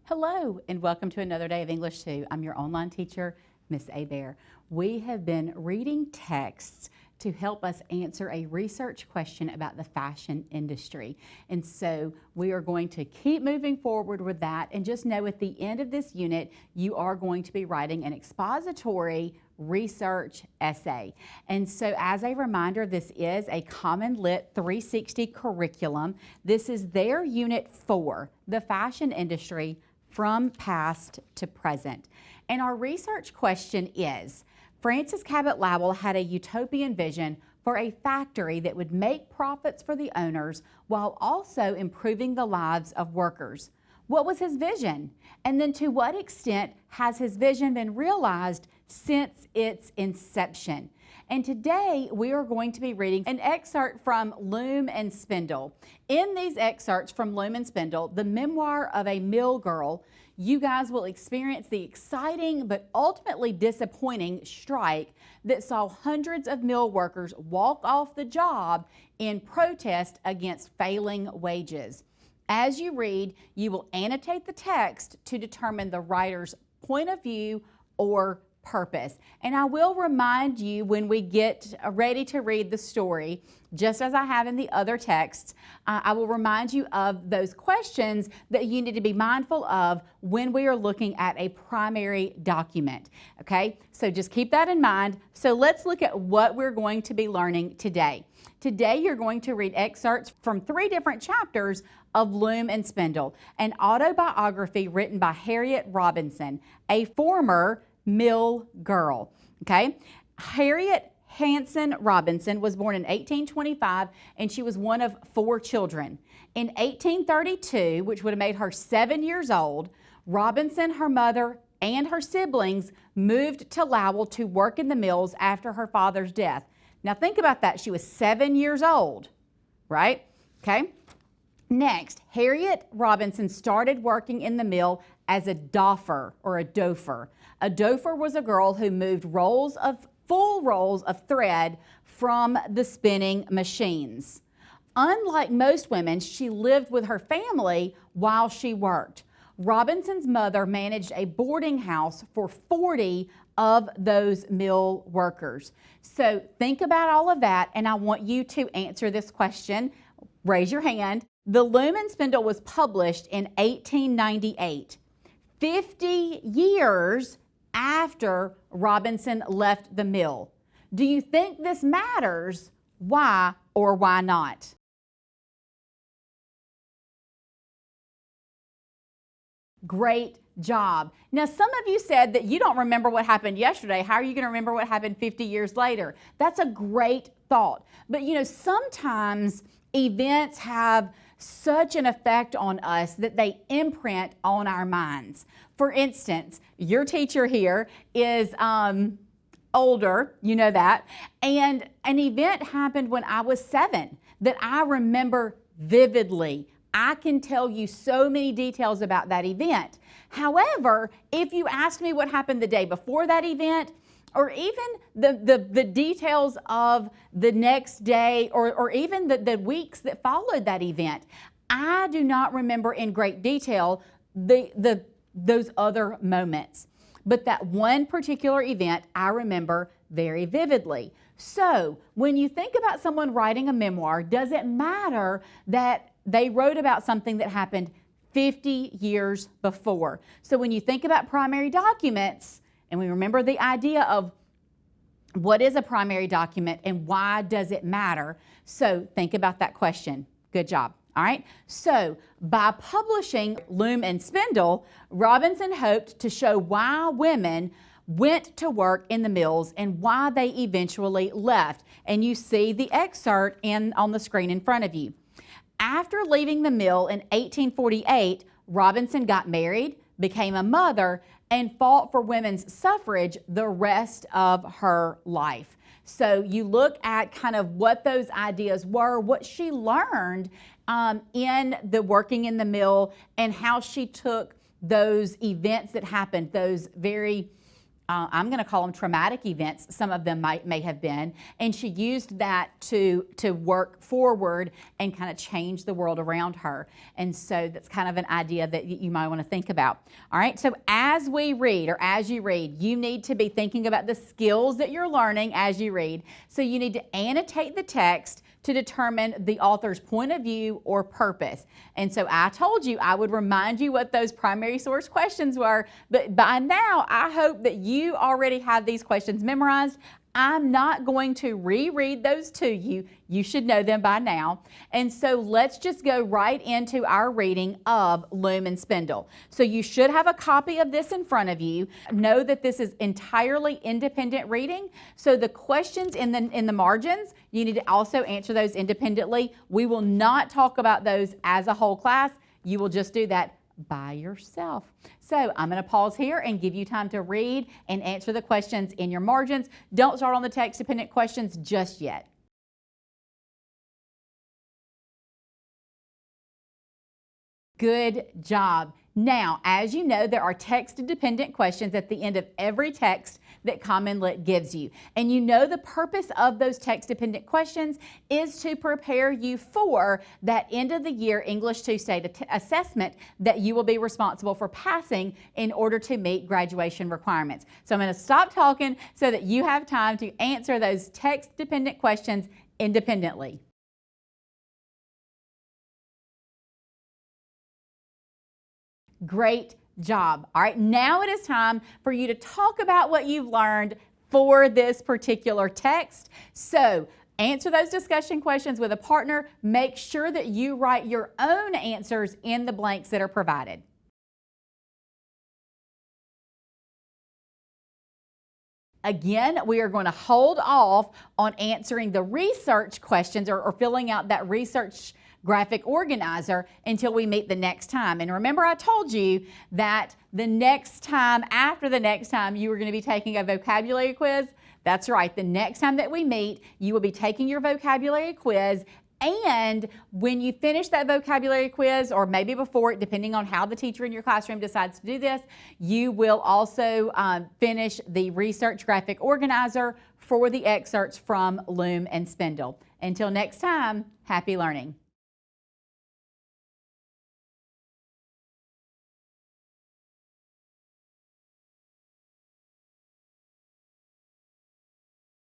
Hello and welcome to another day of English 2. I'm your online teacher, Miss Bear. We have been reading texts to help us answer a research question about the fashion industry. And so we are going to keep moving forward with that, and just know at the end of this unit you are going to be writing an expository research essay. And so as a reminder, this is a Common Lit 360 curriculum. This is their unit 4, the fashion industry from past to present. And our research question is, Francis Cabot Lowell had a utopian vision for a factory that would make profits for the owners while also improving the lives of workers. What was his vision? And then to what extent has his vision been realized since its inception? And today we are going to be reading an excerpt from Loom and Spindle. In these excerpts from Loom and Spindle, the memoir of a mill girl, you guys will experience the exciting but ultimately disappointing strike that saw hundreds of mill workers walk off the job in protest against failing wages. As you read, you will annotate the text to determine the writer's point of view or purpose. And I will remind you when we get ready to read the story, just as I have in the other texts, I will remind you of those questions that you need to be mindful of when we are looking at a primary document. Okay, so just keep that in mind. So let's look at what we're going to be learning today. Today you're going to read excerpts from 3 different chapters of Loom and Spindle, an autobiography written by Harriet Robinson, a former mill girl. Okay, Harriet Hanson Robinson was born in 1825, and she was one of 4 children. In 1832, which would have made her 7 years old, Robinson, her mother, and her siblings moved to Lowell to work in the mills after her father's death. Now think about that. She was 7 years old, right? Okay. Next, Harriet Robinson started working in the mill as a doffer or a dofer. A dofer was a girl who moved full rolls of thread from the spinning machines. Unlike most women, she lived with her family while she worked. Robinson's mother managed a boarding house for 40 of those mill workers. So think about all of that, and I want you to answer this question. Raise your hand. The Loom and Spindle was published in 1898, 50 years after Robinson left the mill. Do you think this matters? Why or why not? Great job. Now, some of you said that you don't remember what happened yesterday. How are you going to remember what happened 50 years later? That's a great thought. But you know, sometimes events have such an effect on us that they imprint on our minds. For instance, your teacher here is older, you know that, and an event happened when I was 7 that I remember vividly. I can tell you so many details about that event. However, if you ask me what happened the day before that event, or even the details of the next day, or even the weeks that followed that event, I do not remember in great detail those other moments. But that one particular event I remember very vividly. So when you think about someone writing a memoir, does it matter that they wrote about something that happened 50 years before? So when you think about primary documents, and we remember the idea of what is a primary document and why does it matter? So think about that question. Good job. All right. So by publishing Loom and Spindle, Robinson hoped to show why women went to work in the mills and why they eventually left. And you see the excerpt on the screen in front of you. After leaving the mill in 1848, Robinson got married, became a mother, and fought for women's suffrage the rest of her life. So you look at kind of what those ideas were, what she learned in the working in the mill, and how she took those events that happened, those very I'm going to call them traumatic events, some of them may have been, and she used that to work forward and kind of change the world around her. And so that's kind of an idea that you might want to think about. All right, so as we read, or as you read, you need to be thinking about the skills that you're learning as you read. So you need to annotate the text to determine the author's point of view or purpose. And so I told you I would remind you what those primary source questions were, but by now I hope that you already have these questions memorized. I'm not going to reread those to you. You should know them by now. And so let's just go right into our reading of Loom and Spindle. So you should have a copy of this in front of you. Know that this is entirely independent reading. So the questions in the margins, you need to also answer those independently. We will not talk about those as a whole class. You will just do that by yourself. So I'm going to pause here and give you time to read and answer the questions in your margins. Don't start on the text-dependent questions just yet. Good job. Now, as you know, there are text-dependent questions at the end of every text that Common Lit gives you. And you know the purpose of those text-dependent questions is to prepare you for that end of the year English 2 state assessment that you will be responsible for passing in order to meet graduation requirements. So I'm going to stop talking so that you have time to answer those text-dependent questions independently. Great job. All right, now it is time for you to talk about what you've learned for this particular text. So answer those discussion questions with a partner. Make sure that you write your own answers in the blanks that are provided. Again, we are going to hold off on answering the research questions or filling out that research graphic organizer until we meet the next time. And remember, I told you that the next time, after the next time, you were going to be taking a vocabulary quiz. That's right. The next time that we meet, you will be taking your vocabulary quiz. And when you finish that vocabulary quiz, or maybe before it, depending on how the teacher in your classroom decides to do this, you will also finish the research graphic organizer for the excerpts from Loom and Spindle. Until next time, happy learning.